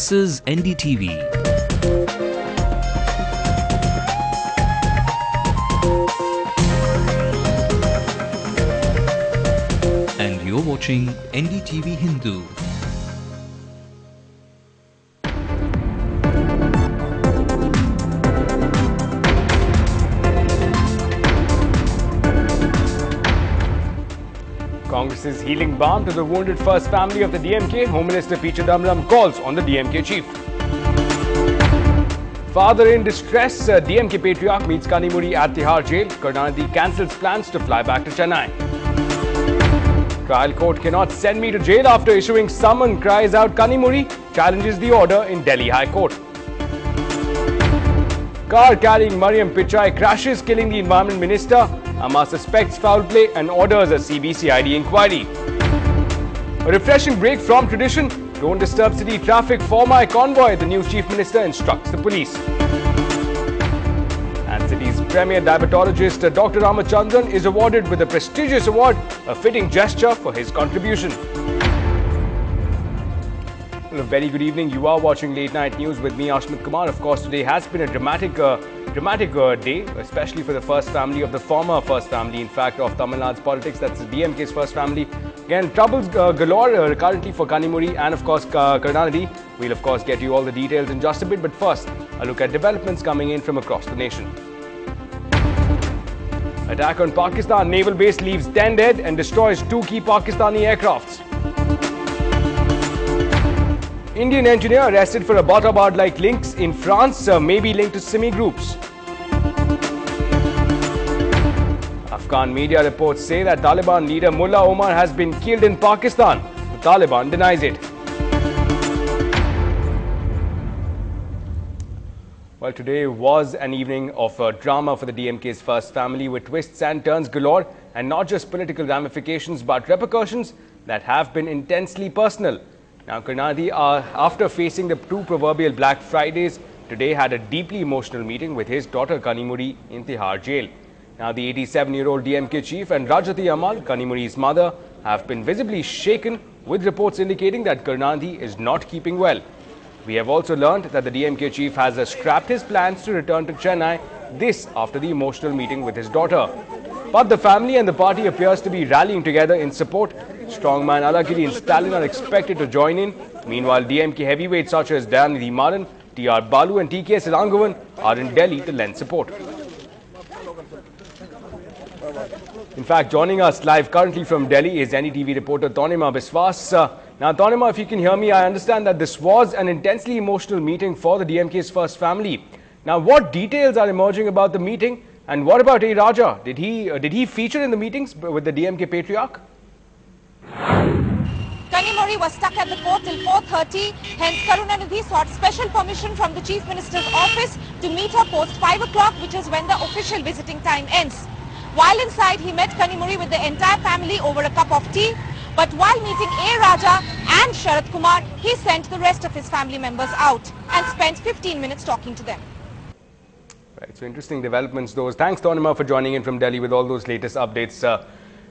This is NDTV. And you're watching NDTV Hindu. Congress's healing balm to the wounded first family of the DMK. Home Minister P. Chidambaram calls on the DMK chief. Father in distress, DMK patriarch meets Kanimuri at Tihar jail. Karunanidhi cancels plans to fly back to Chennai. Trial court cannot send me to jail after issuing summon, cries out Kanimuri, challenges the order in Delhi High Court. Car carrying Mariam Pichai crashes, killing the Environment Minister. Amma suspects foul play and orders a CBCID inquiry. A refreshing break from tradition. Don't disturb city traffic for my convoy, the new Chief Minister instructs the police. And city's premier diabetologist, Dr. Ramachandran, is awarded with a prestigious award, a fitting gesture for his contribution. Well, a very good evening. You are watching Late Night News with me, Ashmit Kumar. Of course, today has been a dramatic day, especially for the first family of the former first family, in fact, of Tamil Nadu's politics. That's the DMK's first family. Again, troubles galore currently for Kanimuri and, of course, Karunanidhi. We'll, of course, get you all the details in just a bit. But first, a look at developments coming in from across the nation. Attack on Pakistan naval base leaves 10 dead and destroys 2 key Pakistani aircrafts. Indian engineer arrested for Abbottabad-like links in France may be linked to Simi groups. Afghan media reports say that Taliban leader Mullah Omar has been killed in Pakistan. The Taliban denies it. Well, today was an evening of drama for the DMK's first family, with twists and turns galore, and not just political ramifications but repercussions that have been intensely personal. Now, Karunanidhi, after facing the 2 proverbial Black Fridays, today had a deeply emotional meeting with his daughter Kanimuri in Tihar jail. Now, the 87-year-old DMK chief and Rajati Amal, Kanimuri's mother, have been visibly shaken, with reports indicating that Karunanidhi is not keeping well. We have also learned that the DMK chief has scrapped his plans to return to Chennai, this after the emotional meeting with his daughter. But the family and the party appears to be rallying together in support. Strongman Alagiri and Stalin are expected to join in. Meanwhile, DMK heavyweights such as Dayanidhi Maran, TR Balu and TK Silangavan are in Delhi to lend support. In fact, joining us live currently from Delhi is NETV reporter Tonima Biswas. Now, Tonima, if you can hear me, I understand that this was an intensely emotional meeting for the DMK's first family. Now, what details are emerging about the meeting? And what about A. Raja? Did he feature in the meetings with the DMK patriarch? Kanimuri was stuck at the court till 4:30. Hence, Karunanidhi sought special permission from the Chief Minister's office to meet her post 5 o'clock, which is when the official visiting time ends. While inside, he met Kanimuri with the entire family over a cup of tea. But while meeting A. Raja and Sharad Kumar, he sent the rest of his family members out and spent 15 minutes talking to them. Right, so interesting developments those. Thanks, Tonima, for joining in from Delhi with all those latest updates.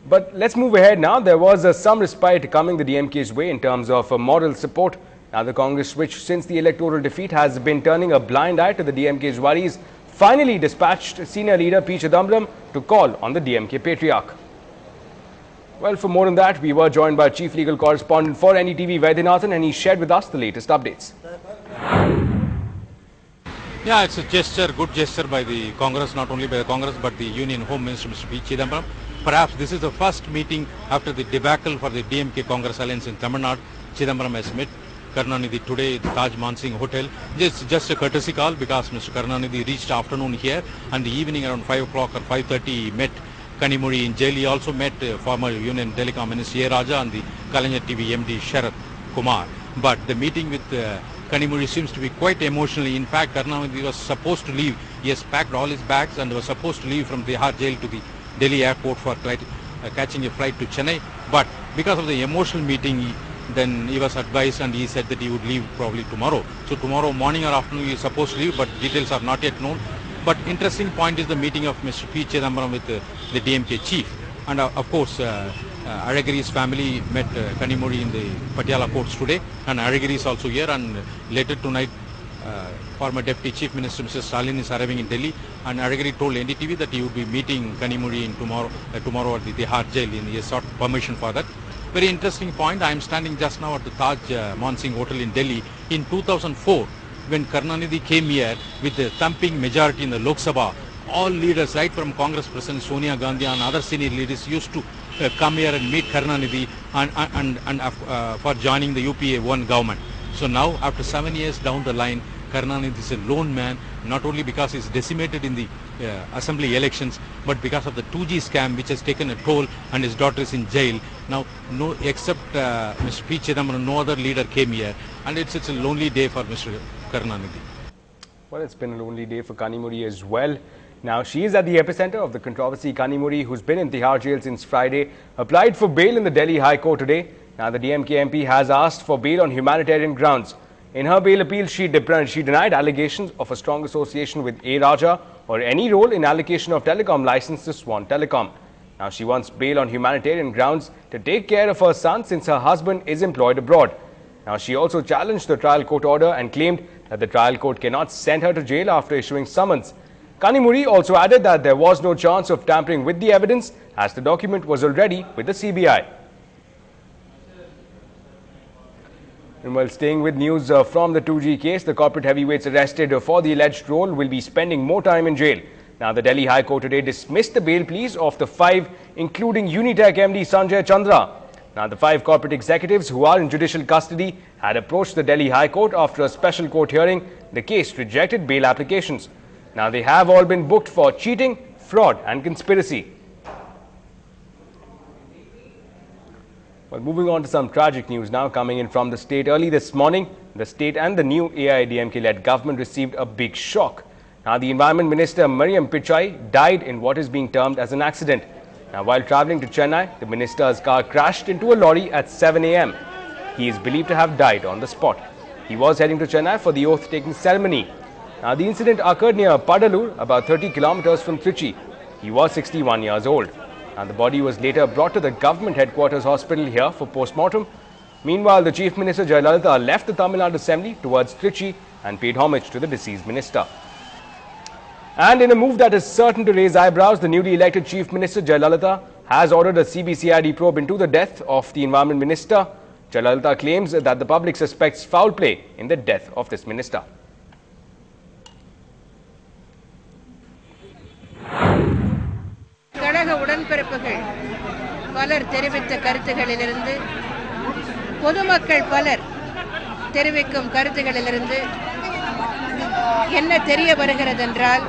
But let's move ahead now. There was some respite coming the DMK's way in terms of moral support. Now, the Congress, which since the electoral defeat has been turning a blind eye to the DMK's worries, finally dispatched senior leader P. Chidambaram to call on the DMK patriarch. Well, for more on that, we were joined by Chief Legal Correspondent for NETV, Vaidyanathan, and he shared with us the latest updates. Yeah, it's a gesture, good gesture by the Congress, not only by the Congress but the Union Home Minister, Mr. P. Chidambaram. Perhaps this is the first meeting after the debacle for the DMK Congress alliance in Tamil Nadu. Chidambaram has met Karunanidhi today at the Taj Mansingh Hotel. Just a courtesy call because Mr. Karunanidhi reached afternoon here, and the evening around 5 o'clock or 5:30 he met Kanimuri in jail. He also met former Union Telecom Minister A. Raja and the Kalanya TV MD Sharad Kumar. But the meeting with Kanimuri seems to be quite emotionally. In fact, Karunanidhi was supposed to leave. He has packed all his bags and was supposed to leave from Tihar jail to the Delhi airport for catching a flight to Chennai. But because of the emotional meeting, then he was advised and he said that he would leave probably tomorrow. So tomorrow morning or afternoon he is supposed to leave, but details are not yet known. But interesting point is the meeting of Mr. P. Chidambaram with the DMK chief. And of course, Alagiri's family met Kanimuri in the Patiala courts today, and Alagiri is also here, and later tonight former Deputy Chief Minister Mr. Stalin is arriving in Delhi, and Alagiri told NDTV that he would be meeting Kanimuri in tomorrow at the Tihar jail, and he has sought permission for that. Very interesting point. I am standing just now at the Taj Mansingh Hotel in Delhi. In 2004, when Karunanidhi came here with a thumping majority in the Lok Sabha, all leaders, right from Congress President Sonia Gandhi and other senior leaders, used to come here and meet Karunanidhi and for joining the UPA 1 government. So now, after 7 years down the line, Karunanidhi is a lone man, not only because he is decimated in the assembly elections, but because of the 2G scam which has taken a toll, and his daughter is in jail. Now, no, except Mr. P. Chidambaram, no other leader came here, and it's a lonely day for Mr. Karunanidhi. Well, it's been a lonely day for Kanimuri as well. Now, she is at the epicenter of the controversy. Kanimuri, who's been in Tihar jail since Friday, applied for bail in the Delhi High Court today. Now, the DMK MP has asked for bail on humanitarian grounds. In her bail appeal, she denied allegations of a strong association with A. Raja or any role in allocation of telecom license to Swan Telecom. Now, she wants bail on humanitarian grounds to take care of her son since her husband is employed abroad. Now, she also challenged the trial court order and claimed that the trial court cannot send her to jail after issuing summons. Kanimuri also added that there was no chance of tampering with the evidence as the document was already with the CBI. And while staying with news from the 2G case, the corporate heavyweights arrested for the alleged role will be spending more time in jail. Now, the Delhi High Court today dismissed the bail pleas of the 5, including Unitech MD Sanjay Chandra. Now, the 5 corporate executives who are in judicial custody had approached the Delhi High Court after a special court hearing. The case rejected bail applications. Now, they have all been booked for cheating, fraud and conspiracy. Well, moving on to some tragic news now coming in from the state. Early this morning, the state and the new AIADMK-led government received a big shock. Now, the Environment Minister Mariam Pichai died in what is being termed as an accident. Now, while travelling to Chennai, the minister's car crashed into a lorry at 7 a.m. He is believed to have died on the spot. He was heading to Chennai for the oath-taking ceremony. Now, the incident occurred near Padalur, about 30 kilometers from Trichy. He was 61 years old. And the body was later brought to the government headquarters hospital here for post-mortem. Meanwhile, the Chief Minister Jayalalitha left the Tamil Nadu Assembly towards Trichy and paid homage to the deceased minister. And in a move that is certain to raise eyebrows, the newly elected Chief Minister Jayalalitha has ordered a CBCID probe into the death of the Environment Minister. Jayalalitha claims that the public suspects foul play in the death of this minister. கழக உடன்பிறப்புகள் பலர் தெரிவித்த கருத்துகளிலிருந்து பொதுமக்கள் பலர் தெரிவிக்கும் கருத்துகளிலிருந்து என்ன தெரிய வருகிறதென்றால்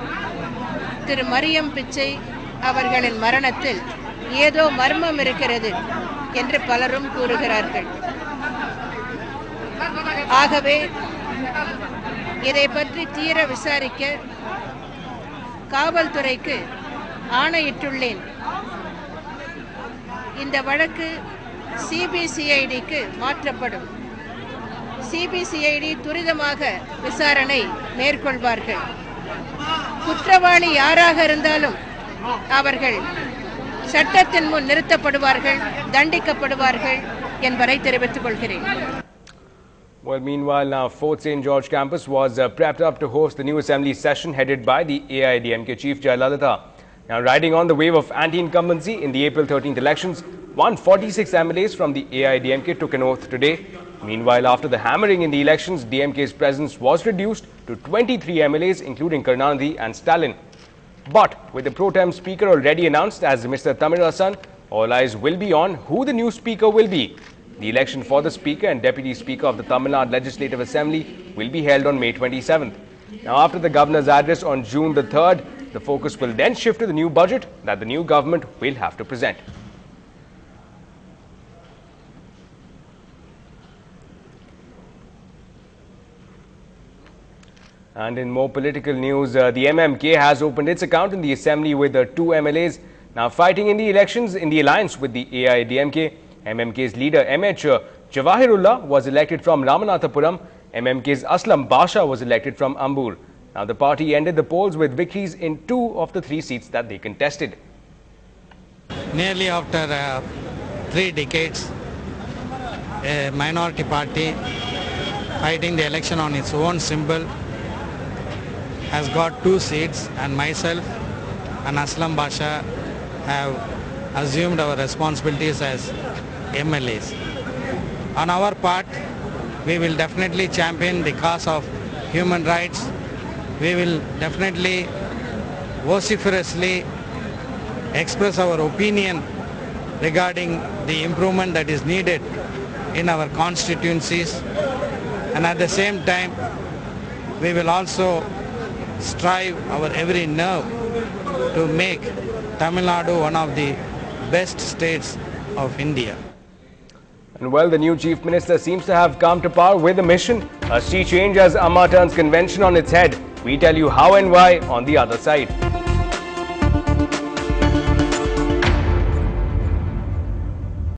திரு மரியம் பிச்சை அவர்களின் மரணத்தில் ஏதோ மர்மம் இருக்கிறது என்று பலரும் கூறுகிறார்கள். ஆகவே இதை பற்றி தீர விசாரிக்க காவல்துறைக்கு ஆணையிட்டுள்ளேன். இந்த வழக்கு சிபிசிஐடிக்கு மாற்றப்படும். சிபிசிஐடி துரிதமாக விசாரணை மேற்கொள்வார்கள். குற்றவாளி யாராக இருந்தாலும் அவர்கள் சட்டத்தின் முன் நிறுத்தப்படுவார்கள், தண்டிக்கப்படுவார்கள் என்பதை தெரிவித்துக் கொள்கிறேன். Well, meanwhile, now Fort St. George campus was prepped up to host the new assembly session headed by the AIADMK Chief Jayalalitha. Now, riding on the wave of anti-incumbency in the April 13th elections, 146 MLAs from the AIADMK took an oath today. Meanwhile, after the hammering in the elections, DMK's presence was reduced to 23 MLAs, including Karunanidhi and Stalin. But with the pro-tem speaker already announced as Mr. Thamizhasan, all eyes will be on who the new speaker will be. The election for the speaker and deputy speaker of the Tamil Nadu Legislative Assembly will be held on May 27th. Now, after the governor's address on June the 3rd, the focus will then shift to the new budget that the new government will have to present. And in more political news, the MMK has opened its account in the assembly with 2 MLAs now fighting in the elections in the alliance with the AIADMK. MMK's leader MH Jawahirullah was elected from Ramanathapuram. MMK's Aslam Basha was elected from Ambur. Now, the party ended the polls with victories in 2 of the 3 seats that they contested. Nearly after 3 decades, a minority party fighting the election on its own symbol has got 2 seats, and myself and Aslam Basha have assumed our responsibilities as MLAs. On our part, we will definitely champion the cause of human rights. We will definitely vociferously express our opinion regarding the improvement that is needed in our constituencies, and at the same time we will also strive our every nerve to make Tamil Nadu one of the best states of India. And well, the new Chief Minister seems to have come to power with a mission. A sea change as Amma turns convention on its head. We tell you how and why on the other side.